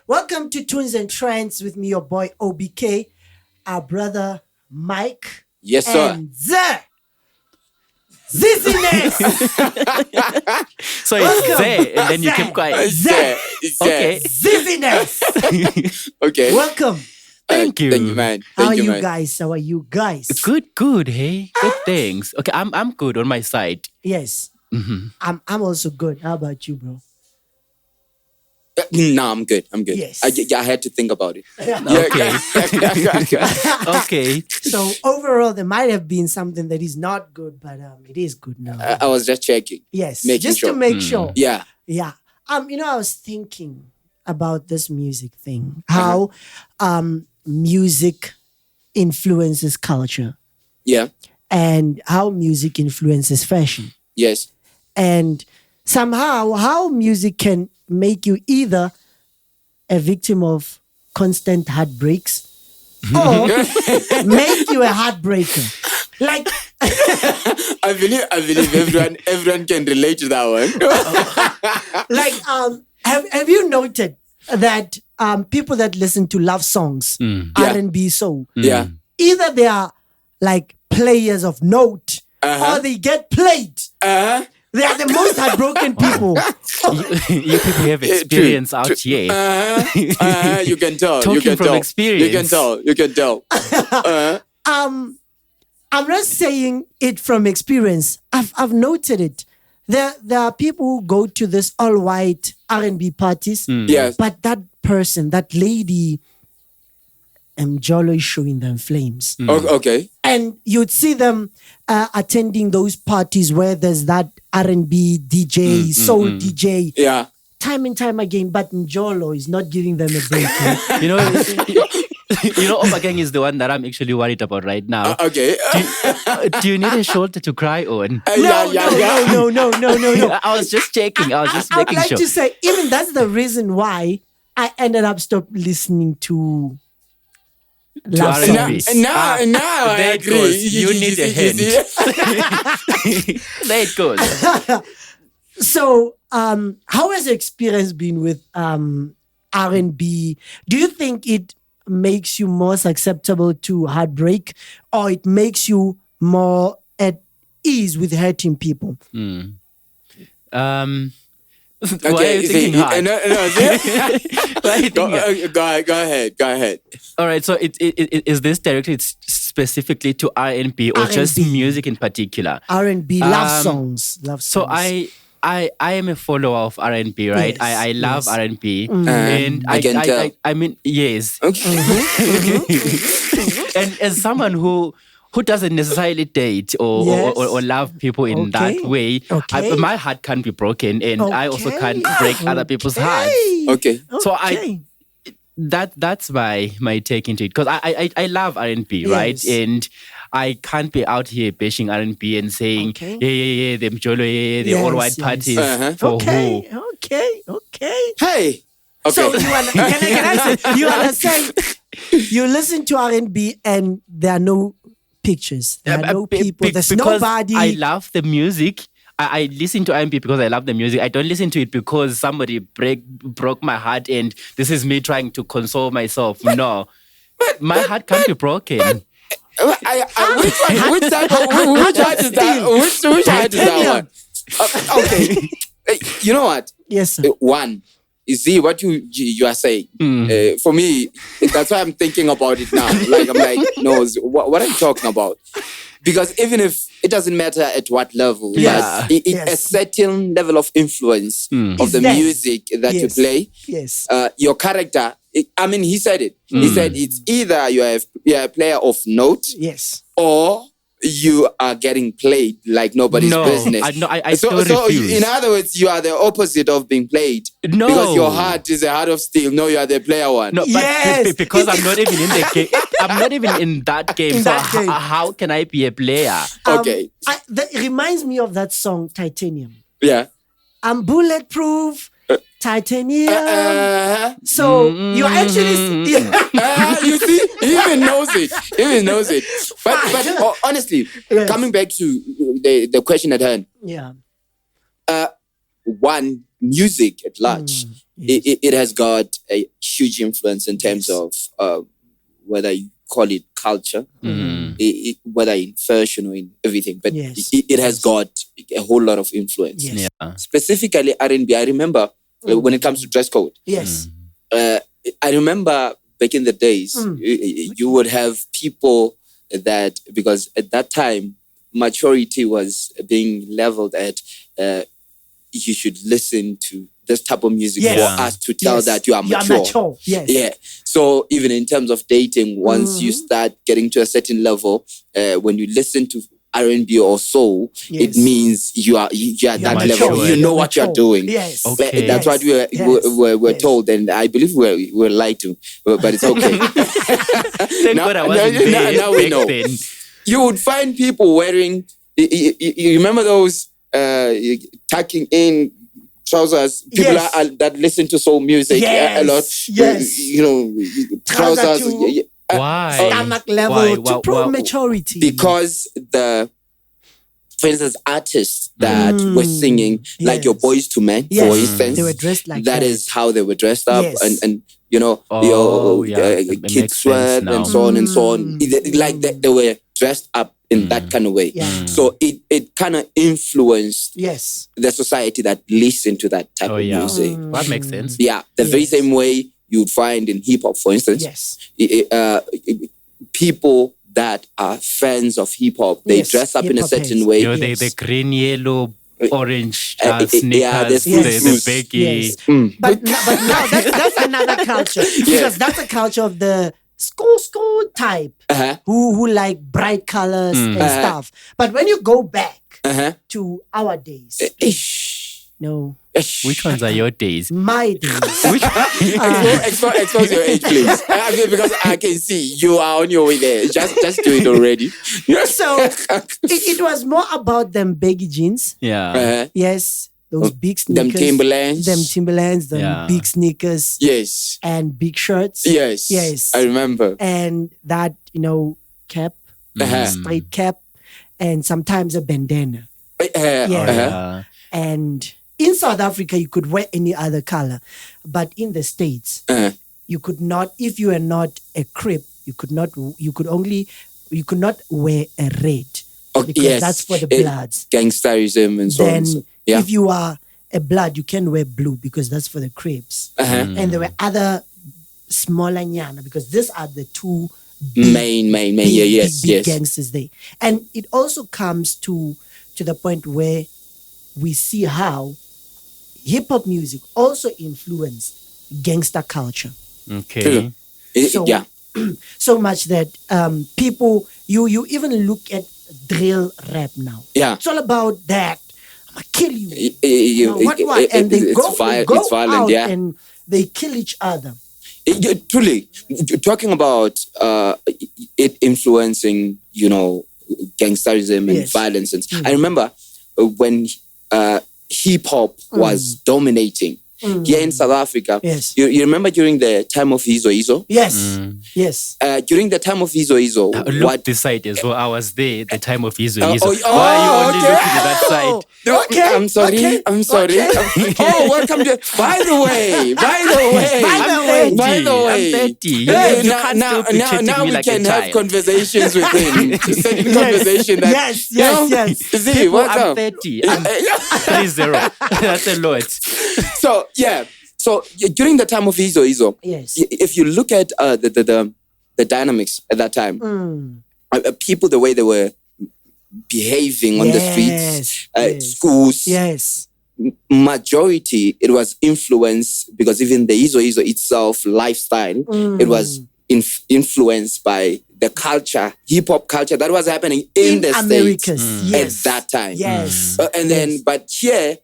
Welcome to Tunes and Trends with me, your boy OBK, our brother Mike. Yes, sir. And the Zizziness. So it's there, and then you keep quiet. Okay. Zizziness. Okay. Welcome. Thank you. Thank you, man. How are Thank you man. guys? How are you guys? Good. Hey, good things. Okay, I'm good on my side. Yes. I'm also good. How about you, bro? No, I'm good. Yes. I had to think about it. Okay. So overall, there might have been something that is not good, but it is good now. I was just checking. Yes, making just sure. to make sure. Yeah. Yeah. I was thinking about this music thing, how music influences culture Yeah. and how music influences fashion. Yes. And somehow how music can make you either a victim of constant heartbreaks or make you a heartbreaker. Like I believe everyone can relate to that one. like have you noted that people that listen to love songs, R&B soul, Yeah. either they are like players of note or they get played. They are the most heartbroken people. You people have experience out here. You can tell. Talking you can from tell. experience. You can tell. I'm not saying it from experience. I've noted it. There are people who go to this all white R&B parties, Yes. but that person, that lady, Jolo is showing them flames. Okay. And you'd see them attending those parties where there's that R&B DJ, soul DJ, Yeah. time and time again. But Njolo is not giving them a break. You know, Obagang is the one that I'm actually worried about right now. Okay. Do you need a shoulder to cry on? No. I was just checking. I was just I'd making like sure. to say, even that's the reason why I ended up stop listening to love R&B. songs. Now I there it agree. goes. You need a hand. see? There it goes. So, how has your experience been with R&B? Do you think it makes you more susceptible to heartbreak, or it makes you more at ease with hurting people? Why are you thinking hard? Why are you thinking hard? Go ahead. All right. So, is this directed specifically to R&B or just R&B. music in particular? R&B, love songs. So I am a follower of R&B, right? Yes, I love yes. R&B, and I can tell. I mean, yes. Okay. And as someone who doesn't necessarily date or, Yes. or love people in that way, Okay. my heart can't be broken, and I also can't break other people's hearts. Okay. So that's my take into it, because I love R&B, right? Yes. And I can't be out here bashing R&B and saying, yeah, them Jolo, the all white parties for who? Okay. Hey. Okay. So can I say, you understand? You listen to R&B and there are no pictures. There are no people. There's because nobody. I love the music. I listen to R&B because I love the music. I don't listen to it because somebody broke my heart and this is me trying to console myself. No. My heart can't be broken. Which heart is that? Which heart is that one? Okay. You know what? Yes, sir. One. You see what you are saying. For me, that's why I'm thinking about it now. Like I'm like, no, what are you talking about? Because even if it doesn't matter at what level, Yeah. but a certain level of influence of the there. music that you play, Yes. your character. He said it. He said it's either you are a player of note, Yes. or you are getting played like nobody's business. I still refuse. In other words, you are the opposite of being played. No. Because your heart is a heart of steel. No, you are the player one. No, but Yes. because I'm not even in the game. I'm not even in that game. In so that game. how can I be a player? Okay. That reminds me of that song, Titanium. Yeah. I'm bulletproof, titanium. Uh-huh. So you actually, You see, he even knows it. But honestly, Yes. coming back to the question at hand, yeah. one, music at large. Yes. It has got a huge influence in terms of whether you call it culture, whether in fashion or in everything. But Yes. it has got a whole lot of influence. Yes. Yeah. Specifically R&B, I remember when it comes to dress code. Yes. I remember back in the days, you would have people that, because at that time, maturity was being leveled at you should listen to this type of music Yes. for us to tell Yes. that you are mature. Yes. Yeah. So even in terms of dating, once you start getting to a certain level, when you listen to R&B or soul, Yes. it means you are that mature. level. You know what you're doing. Yes. Okay. That's what we're told, and I believe we're lied to, but it's okay. Thank Now- God I wasn't now- there now we back know. then. You would find people wearing. You remember those tucking in trousers? People Yes. that listen to soul music a lot. Yes. You know, Trouser trousers. to- Why? Stomach level to prove maturity. Because for instance, artists that were singing like your Yes. Boys to Men, Yes. for instance, They were dressed like that that. is how they were dressed up, Yes. and you know, Oh, yeah. It Kid makes Sweat sense now. and so on and so on. Like they were dressed up in that kind of way. Yeah. So it kind of influenced Yes. the society that listened to that type Oh, of yeah. music. That makes sense. Yeah, the very Yes. same way you'd find in hip hop, for instance. Yes. People that are fans of hip hop, they Yes, dress up in a hip-hop certain heads. way. You know, Yes. the green, yellow, orange yeah, sneakers, there's the fruits. baggy. Yes. But now that's another culture. Because that's a culture of the school type Uh-huh. who like bright colors and Uh-huh. stuff. But when you go back Uh-huh. to our days, no, Which ones are your days? my days. Expose your age, please. I mean, because I can see you are on your way there. Just do it already. So it was more about them baggy jeans. Yeah. Uh-huh. Yes, those big Them sneakers. Timberlands. Them Timberlands, them Yeah. big sneakers Yes. and big shirts. Yes. Yes. I remember. And that, cap, Uh-huh. straight cap, and sometimes a bandana. Uh-huh. Yeah. And in South Africa, you could wear any other color. But in the States, Uh-huh. you could not, if you are not a Crip, you could not wear a red. Oh, Because yes. that's for the Bloods. Gangsterism and so on. Then So, yeah. if you are a Blood, you can wear blue because that's for the Crips. Uh-huh. And there were other smaller nyana because these are the two Main. Yeah, yes, big yes. gangsters there. And it also comes to the point where we see how hip hop music also influenced gangster culture. Okay. So, Yeah. so much that people, you even look at drill rap now. Yeah. It's all about that. I'm gonna kill you. What? And It's they go it's violent, out yeah. and they kill each other. Truly, talking about it influencing, gangsterism and Yes. violence. And I remember when hip hop was dominating here in South Africa. Yes. You remember during the time of Izo? Yes. Yes. During the time of Izo, Look this side as well. I was there the time of Izo. Oh, Izo. oh, Why are you only okay. looking at that side? No, Okay, I'm sorry. okay, I'm sorry. okay. Oh, welcome to. By the way. By the way. By the way. I'm 30. Hey, You can't still be treating now me we like a can have child. conversations with him. Certain conversation that Yes, you know, yes. See, People, what's I'm up? 30. I'm 30. That's a lot. So yeah. So during the time of Izo, Yes. if you look at the dynamics at that time, people, the way they were behaving on the streets, Yes. schools, Yes. majority, it was influenced because even the Izo itself lifestyle, it was influenced by the culture, hip hop culture that was happening in the Americas. States Yes. at that time. Yes. And then, but here,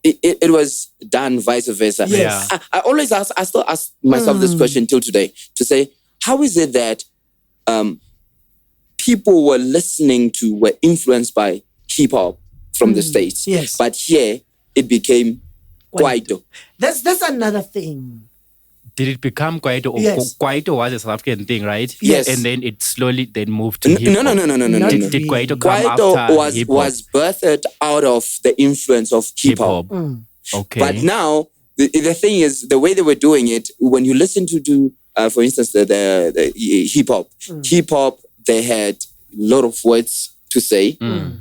it was done vice versa. Yes. I always I still ask myself this question till today to say, how is it that people were influenced by hip hop from the States? Yes. But here it became Kwaito. That's another thing. did it become Kwaito? Yes. Kwaito was a South African thing, right? Yes. And then it slowly then moved to No, hip-hop. no. Not Did really. Kwaito come Kwaito after was hip-hop? birthed out of the influence of hip hop. Okay. But now the thing is, the way they were doing it, when you listen to for instance, the hip hop, they had a lot of words to say.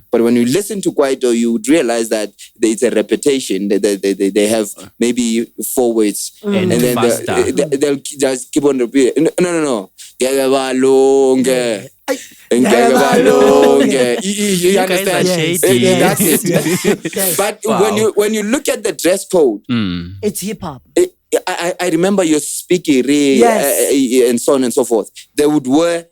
But when you listen to Kwaito, you would realize that it's a repetition. They have maybe 4 words, And then faster. they'll just keep on repeating. No. Ngeke balunge. You guys understand? are shady. That's it. Yes. But Wow. when you look at the dress code, It's hip hop. I remember your speaking Yes. and so on and so forth. They would wear,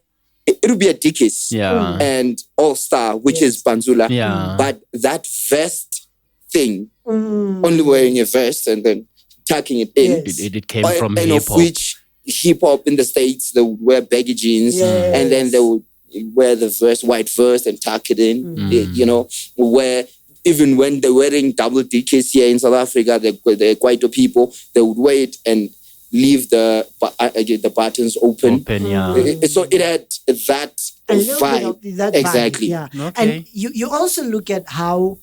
it would be a Dickies Yeah. and All Star, which is Banzula. Yeah. But that vest thing, only wearing a vest and then tucking it in, Yes. It came from and of hip-hop. which hip hop in the States, they would wear baggy jeans Yes. and then they would wear the white vest and tuck it in. You know, where even when they're wearing double Dickies here in South Africa, the Kwaito people, they would wear it and leave the buttons open. Yeah. So it had that A little bit vibe. of that Exactly. vibe, yeah. Okay. And you also look at how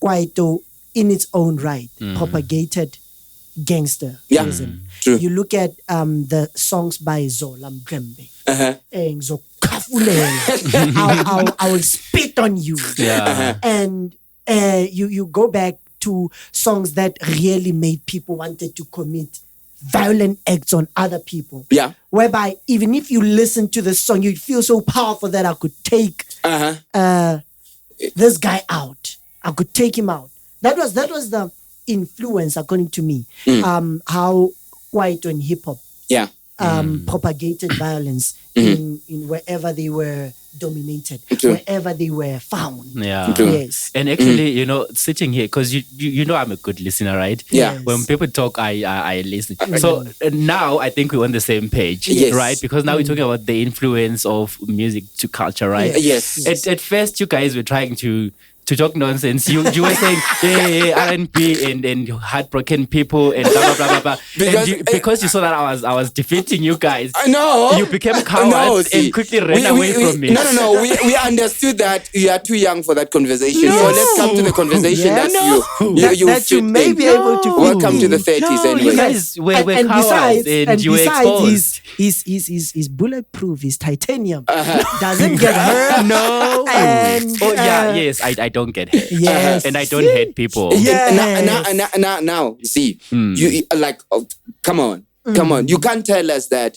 Kwaito, in its own right, propagated Yeah. gangsterism. True. You look at the songs by Zola Mgembe. Uh-huh. I will spit on you. Yeah. And you go back to songs that really made people wanted to commit violent acts on other people. Yeah. Whereby even if you listen to the song, you feel so powerful that I could take this guy out. I could take him out. That was the influence, according to me, how Kwaito and hip hop Yeah. propagated violence in wherever they were dominated, True. wherever they were found. Yeah. True. Yes. And actually, you know, sitting here, because you know I'm a good listener, right? Yeah. Yes. When people talk, I listen. So now I think we're on the same page, Yes. right? Because now we're talking about the influence of music to culture, right? Yes. At first, you guys were trying to talk nonsense. You were saying, yeah, R&B and heartbroken people and blah, blah, blah, blah, blah. Because you saw that I was defeating you guys. I know. You became cowards see, and quickly ran away from me. No. We understood that you are too young for that conversation. So let's come to the conversation Yes. that you that you fit may in. be able to fit Welcome to in. the 30s No, anyway. you guys were and cowards besides, and you were exposed. he's bulletproof. He's titanium. Doesn't get hurt. No. And, yes, I don't get hurt. Yes. And I don't hate people. Yes. Now, see, you like, come on. You can't tell us that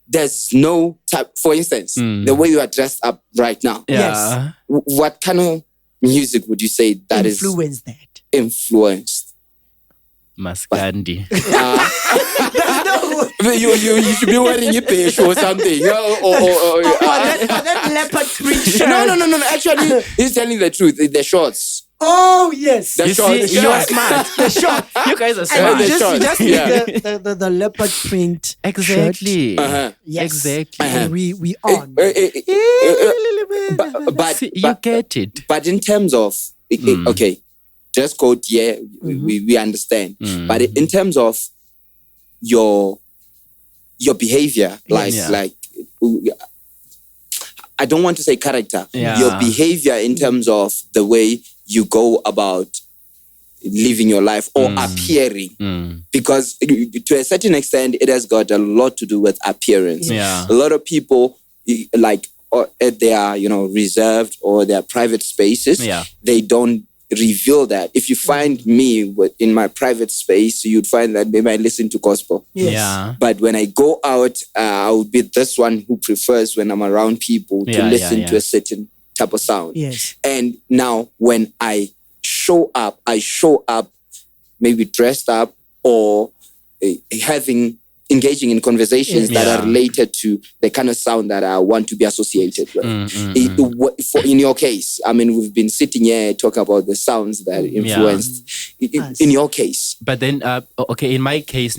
there's no type. For instance, the way you are dressed up right now. Yeah. What kind of music would you say that influence that. is influenced? Maskandi. You should be wearing a page or something. That leopard print shirt. No. Actually, he's telling the truth. The shorts. Oh yes. The You shorts. see, you are smart. The short. You guys are And smart. the you shorts. just Yeah. need the leopard print Exactly. shirt. Yes. Exactly. And we on. But See, you get it. But in terms of okay, dress code, yeah, we understand. But in terms of your behavior, like I don't want to say character. Yeah. Your behavior in terms of the way you go about living your life or appearing. Because to a certain extent, it has got a lot to do with appearance. Yeah. A lot of people, like, they are, reserved or their private spaces. Yeah. They don't reveal that. If you find me in my private space, you'd find that maybe I listen to gospel. Yes. Yeah. But when I go out, I would be this one who prefers when I'm around people to listen to a certain type of sound. Yes. And now when I show up maybe dressed up or engaging in conversations that are related to the kind of sound that I want to be associated with. In your case, I mean, we've been sitting here talking about the sounds that influenced. In your case. But then, okay, in my case,